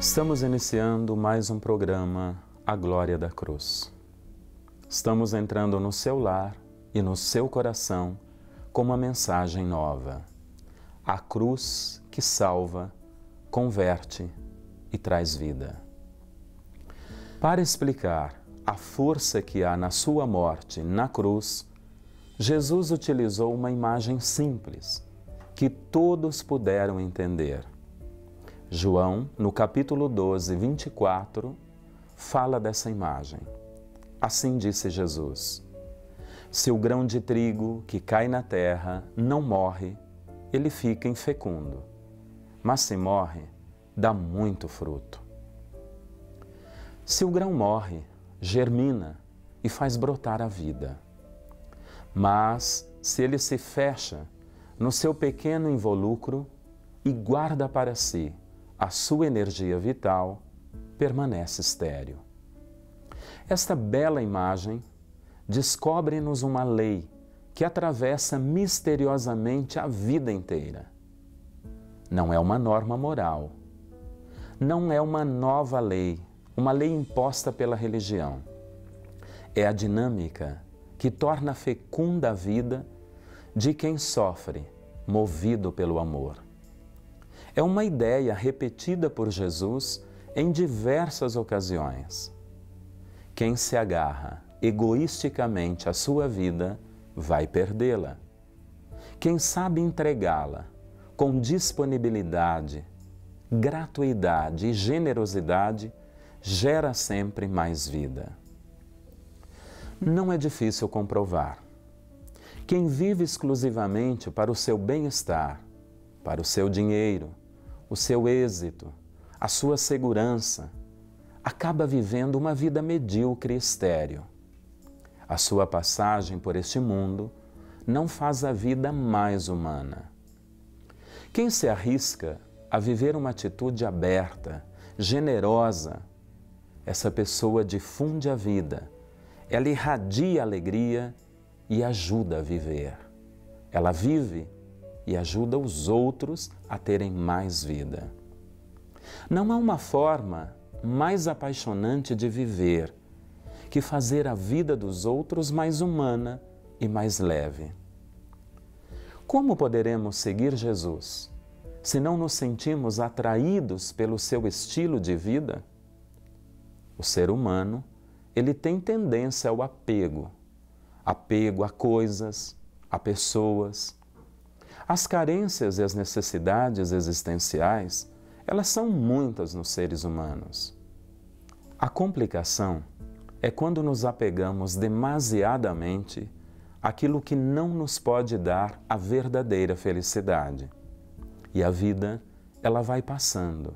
Estamos iniciando mais um programa, A Glória da Cruz. Estamos entrando no seu lar e no seu coração com uma mensagem nova. A cruz que salva, converte e traz vida. Para explicar a força que há na sua morte na cruz, Jesus utilizou uma imagem simples, que todos puderam entender. João, no capítulo 12, 24, fala dessa imagem. Assim disse Jesus: se o grão de trigo que cai na terra não morre, ele fica infecundo, mas se morre, dá muito fruto. Se o grão morre, germina e faz brotar a vida. Mas se ele se fecha no seu pequeno involucro e guarda para si a sua energia vital, permanece estéril. Esta bela imagem descobre-nos uma lei que atravessa misteriosamente a vida inteira. Não é uma norma moral, não é uma nova lei, uma lei imposta pela religião. É a dinâmica que torna fecunda a vida de quem sofre, movido pelo amor. É uma ideia repetida por Jesus em diversas ocasiões. Quem se agarra egoisticamente à sua vida vai perdê-la. Quem sabe entregá-la com disponibilidade, gratuidade e generosidade gera sempre mais vida. Não é difícil comprovar. Quem vive exclusivamente para o seu bem-estar, para o seu dinheiro, o seu êxito, a sua segurança, acaba vivendo uma vida medíocre e estéril. A sua passagem por este mundo não faz a vida mais humana. Quem se arrisca a viver uma atitude aberta, generosa, essa pessoa difunde a vida, ela irradia alegria e ajuda a viver. Ela vive e ajuda os outros a terem mais vida. Não há uma forma mais apaixonante de viver que fazer a vida dos outros mais humana e mais leve. Como poderemos seguir Jesus se não nos sentimos atraídos pelo seu estilo de vida? O ser humano, ele tem tendência ao apego a coisas, a pessoas. As carências e as necessidades existenciais, elas são muitas nos seres humanos. A complicação é quando nos apegamos demasiadamente àquilo que não nos pode dar a verdadeira felicidade. E a vida, ela vai passando,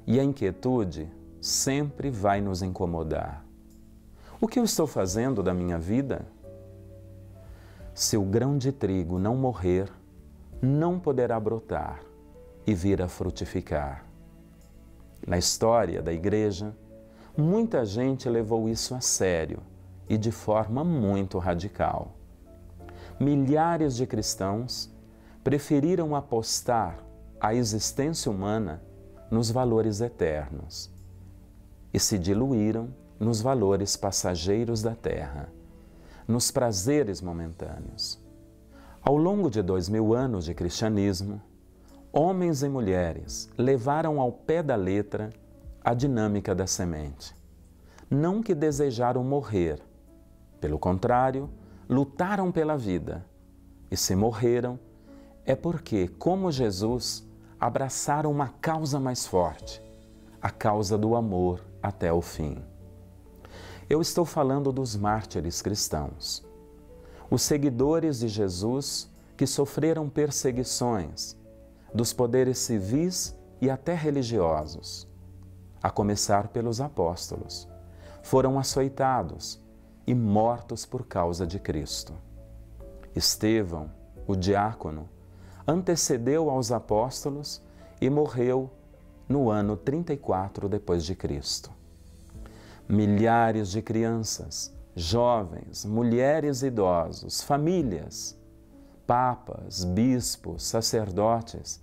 e a inquietude sempre vai nos incomodar. O que eu estou fazendo da minha vida? Se o grão de trigo não morrer, não poderá brotar e vir a frutificar. Na história da Igreja, muita gente levou isso a sério e de forma muito radical. Milhares de cristãos preferiram apostar a existência humana nos valores eternos e se diluíram nos valores passageiros da terra, nos prazeres momentâneos. Ao longo de 2000 anos de cristianismo, homens e mulheres levaram ao pé da letra a dinâmica da semente. Não que desejaram morrer, pelo contrário, lutaram pela vida. E se morreram, é porque, como Jesus, abraçaram uma causa mais forte, a causa do amor até o fim. Eu estou falando dos mártires cristãos, os seguidores de Jesus que sofreram perseguições dos poderes civis e até religiosos, a começar pelos apóstolos. Foram açoitados e mortos por causa de Cristo. Estevão, o diácono, antecedeu aos apóstolos e morreu no ano 34 depois de Cristo. Milhares de crianças, jovens, mulheres e idosos, famílias, papas, bispos, sacerdotes,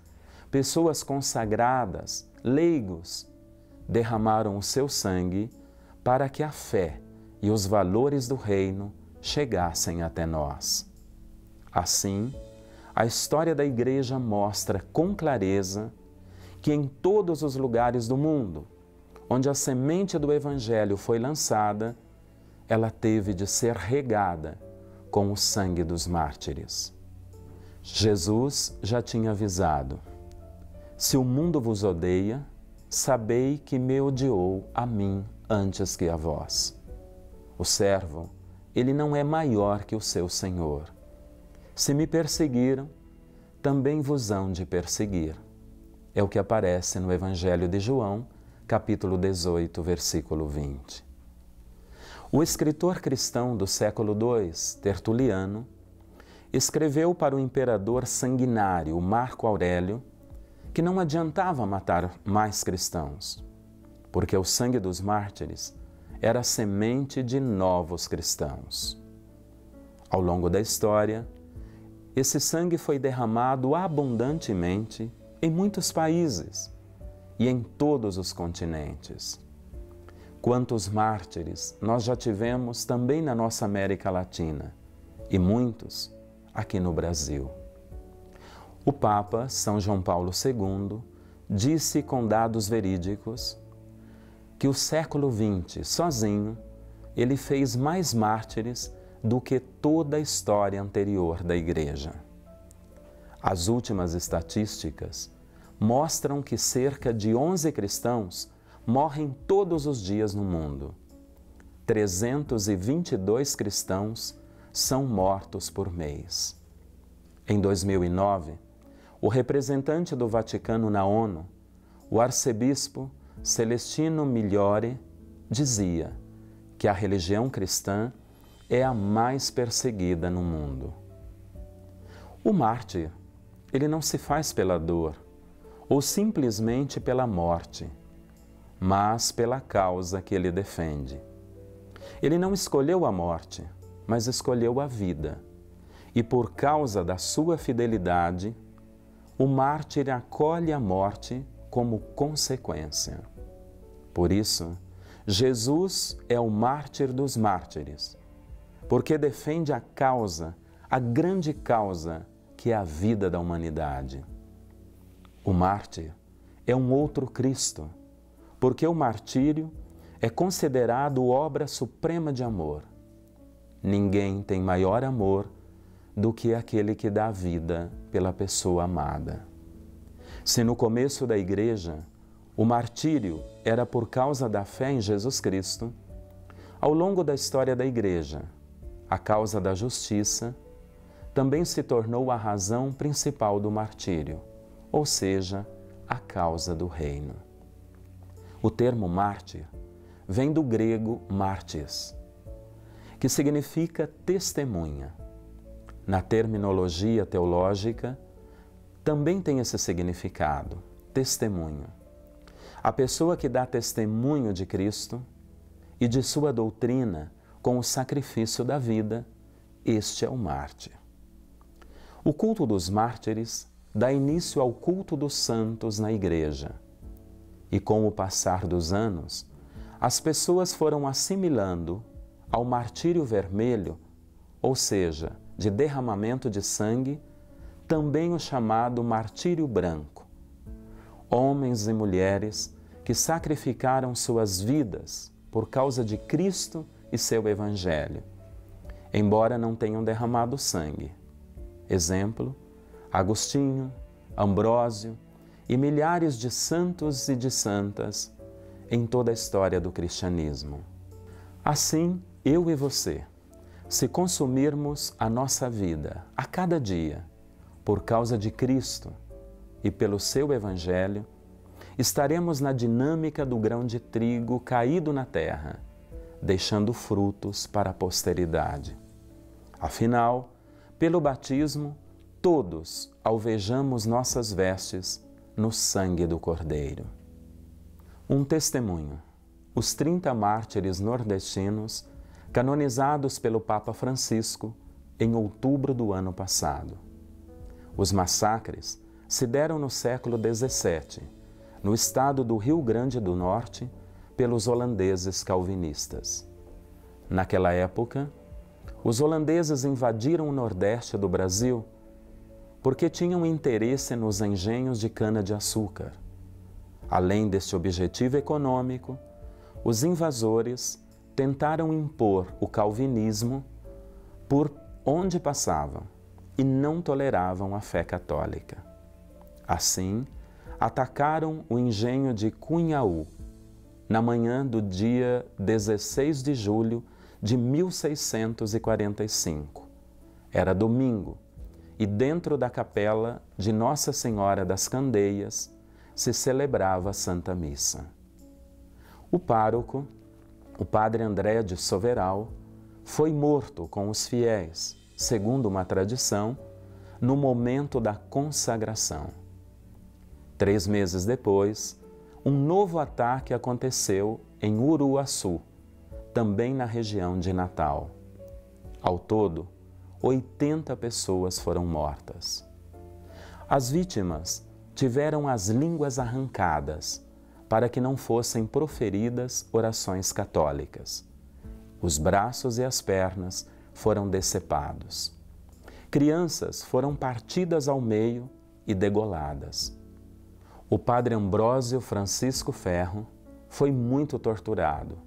pessoas consagradas, leigos, derramaram o seu sangue para que a fé e os valores do reino chegassem até nós. Assim, a história da Igreja mostra com clareza que em todos os lugares do mundo, onde a semente do Evangelho foi lançada, ela teve de ser regada com o sangue dos mártires. Jesus já tinha avisado: se o mundo vos odeia, sabei que me odiou a mim antes que a vós. O servo, ele não é maior que o seu senhor. Se me perseguiram, também vos hão de perseguir. É o que aparece no Evangelho de João, capítulo 18, versículo 20. O escritor cristão do século II, Tertuliano, escreveu para o imperador sanguinário Marco Aurélio que não adiantava matar mais cristãos, porque o sangue dos mártires era a semente de novos cristãos. Ao longo da história, esse sangue foi derramado abundantemente em muitos países e em todos os continentes. Quantos mártires nós já tivemos também na nossa América Latina e muitos aqui no Brasil. O Papa São João Paulo II disse com dados verídicos que o século XX, sozinho, ele fez mais mártires do que toda a história anterior da Igreja. As últimas estatísticas mostram que cerca de 11 cristãos morrem todos os dias no mundo. 322 cristãos são mortos por mês. Em 2009, o representante do Vaticano na ONU, o arcebispo Celestino Migliore, dizia que a religião cristã é a mais perseguida no mundo. O mártir, ele não se faz pela dor ou simplesmente pela morte, mas pela causa que ele defende. Ele não escolheu a morte, mas escolheu a vida. E por causa da sua fidelidade, o mártir acolhe a morte como consequência. Por isso, Jesus é o mártir dos mártires, porque defende a causa, a grande causa, que é a vida da humanidade. O mártir é um outro Cristo, porque o martírio é considerado obra suprema de amor. Ninguém tem maior amor do que aquele que dá vida pela pessoa amada. Se no começo da Igreja o martírio era por causa da fé em Jesus Cristo, ao longo da história da Igreja, a causa da justiça também se tornou a razão principal do martírio, ou seja, a causa do reino. O termo mártir vem do grego mártis, que significa testemunha. Na terminologia teológica, também tem esse significado, testemunho. A pessoa que dá testemunho de Cristo e de sua doutrina com o sacrifício da vida, este é o mártir. O culto dos mártires dá início ao culto dos santos na Igreja. E com o passar dos anos, as pessoas foram assimilando ao martírio vermelho, ou seja, de derramamento de sangue, também o chamado martírio branco. Homens e mulheres que sacrificaram suas vidas por causa de Cristo e seu Evangelho, embora não tenham derramado sangue. Exemplo, Agostinho, Ambrósio e milhares de santos e de santas em toda a história do cristianismo. Assim, eu e você, se consumirmos a nossa vida a cada dia por causa de Cristo e pelo seu Evangelho, estaremos na dinâmica do grão de trigo caído na terra, deixando frutos para a posteridade. Afinal, pelo batismo, todos alvejamos nossas vestes no sangue do Cordeiro. Um testemunho. Os 30 mártires nordestinos canonizados pelo Papa Francisco em outubro do ano passado. Os massacres se deram no século XVII, no estado do Rio Grande do Norte, pelos holandeses calvinistas. Naquela época, os holandeses invadiram o Nordeste do Brasil porque tinham interesse nos engenhos de cana-de-açúcar. Além deste objetivo econômico, os invasores tentaram impor o calvinismo por onde passavam e não toleravam a fé católica. Assim, atacaram o engenho de Cunhaú, na manhã do dia 16 de julho de 1645. Era domingo, e dentro da capela de Nossa Senhora das Candeias se celebrava a Santa Missa. O pároco, o padre André de Soveral, foi morto com os fiéis, segundo uma tradição, no momento da consagração. 3 meses depois, um novo ataque aconteceu em Uruaçu, também na região de Natal. Ao todo, 80 pessoas foram mortas. As vítimas tiveram as línguas arrancadas para que não fossem proferidas orações católicas. Os braços e as pernas foram decepados. Crianças foram partidas ao meio e degoladas. O padre Ambrósio Francisco Ferro foi muito torturado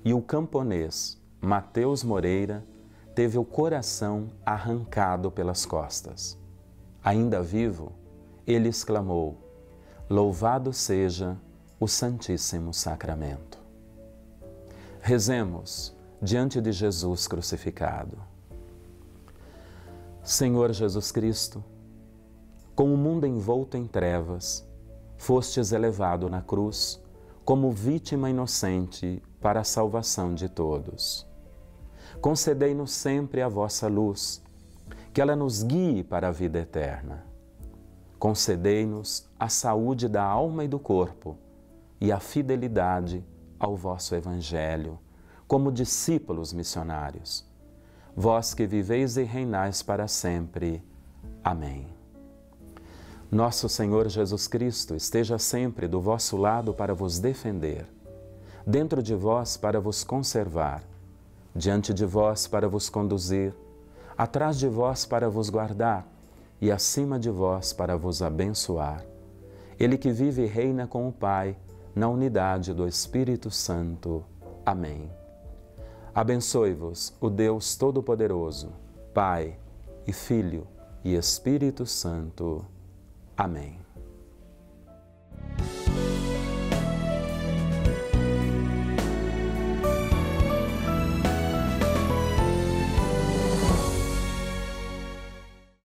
e o camponês Mateus Moreira teve o coração arrancado pelas costas. Ainda vivo, ele exclamou: "Louvado seja o Santíssimo Sacramento." Rezemos diante de Jesus crucificado. Senhor Jesus Cristo, com o mundo envolto em trevas, fostes elevado na cruz como vítima inocente para a salvação de todos. Concedei-nos sempre a vossa luz, que ela nos guie para a vida eterna. Concedei-nos a saúde da alma e do corpo e a fidelidade ao vosso Evangelho, como discípulos missionários. Vós que viveis e reinais para sempre. Amém. Nosso Senhor Jesus Cristo esteja sempre do vosso lado para vos defender, dentro de vós para vos conservar, diante de vós para vos conduzir, atrás de vós para vos guardar e acima de vós para vos abençoar. Ele que vive e reina com o Pai, na unidade do Espírito Santo. Amém. Abençoe-vos o Deus Todo-Poderoso, Pai e Filho e Espírito Santo. Amém.